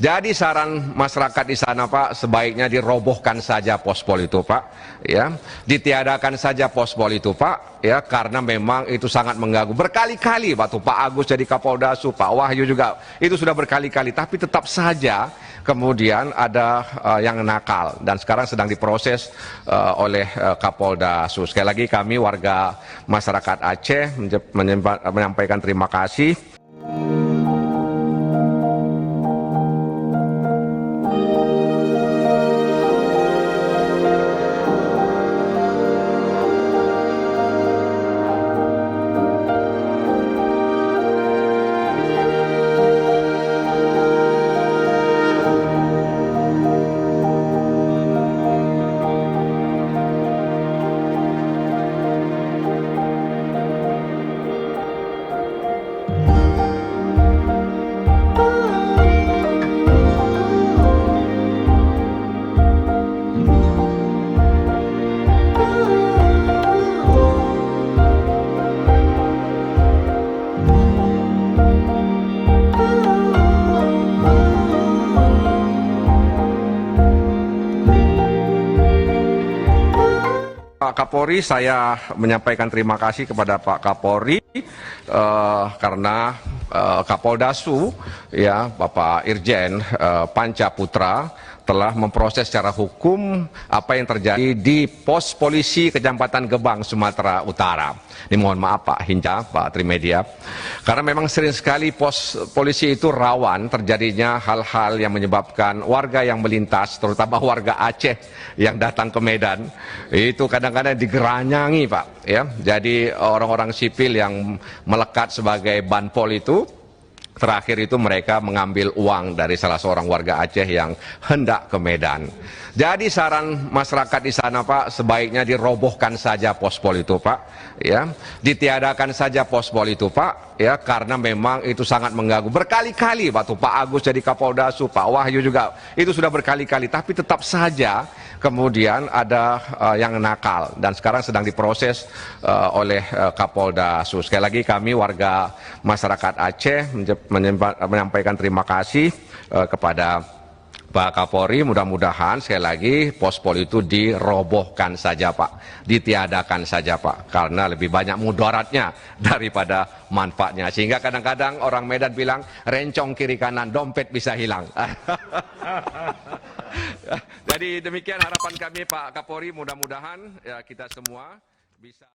Jadi saran masyarakat di sana Pak, sebaiknya dirobohkan saja pospol itu Pak, ya, ditiadakan saja pospol itu Pak, ya, karena memang itu sangat mengganggu. Berkali-kali waktu Pak Agus jadi Kapoldasu, Pak Wahyu juga itu sudah berkali-kali, tapi tetap saja kemudian ada yang nakal dan sekarang sedang diproses oleh Kapoldasu. Sekali lagi kami warga masyarakat Aceh menyampaikan terima kasih. Pak Kapolri, saya menyampaikan terima kasih kepada Pak Kapolri karena Kapoldasu, ya, Bapak Irjen Panca Putra telah memproses secara hukum apa yang terjadi di pos polisi Kecamatan Gebang, Sumatera Utara. Ini mohon maaf Pak Hinca, Pak Trimedia, karena memang sering sekali pos polisi itu rawan terjadinya hal-hal yang menyebabkan warga yang melintas, terutama warga Aceh yang datang ke Medan, itu kadang-kadang digeranyangi Pak, ya. Jadi orang-orang sipil yang melekat sebagai banpol itu, terakhir itu mereka mengambil uang dari salah seorang warga Aceh yang hendak ke Medan. Jadi saran masyarakat di sana Pak, sebaiknya dirobohkan saja pospol itu Pak, ya, ditiadakan saja pospol itu Pak, ya, karena memang itu sangat mengganggu. Berkali-kali waktu Pak Agus jadi Kapoldasu, Pak Wahyu juga itu sudah berkali-kali, tapi tetap saja kemudian ada yang nakal dan sekarang sedang diproses oleh Kapoldasu. Sekali lagi kami warga masyarakat Aceh menyampaikan terima kasih kepada Pak Kapolri. Mudah-mudahan sekali lagi pospol itu dirobohkan saja Pak, ditiadakan saja Pak, karena lebih banyak mudaratnya daripada manfaatnya. Sehingga kadang-kadang orang Medan bilang rencong kiri kanan, dompet bisa hilang. Jadi demikian harapan kami Pak Kapolri, mudah-mudahan ya kita semua bisa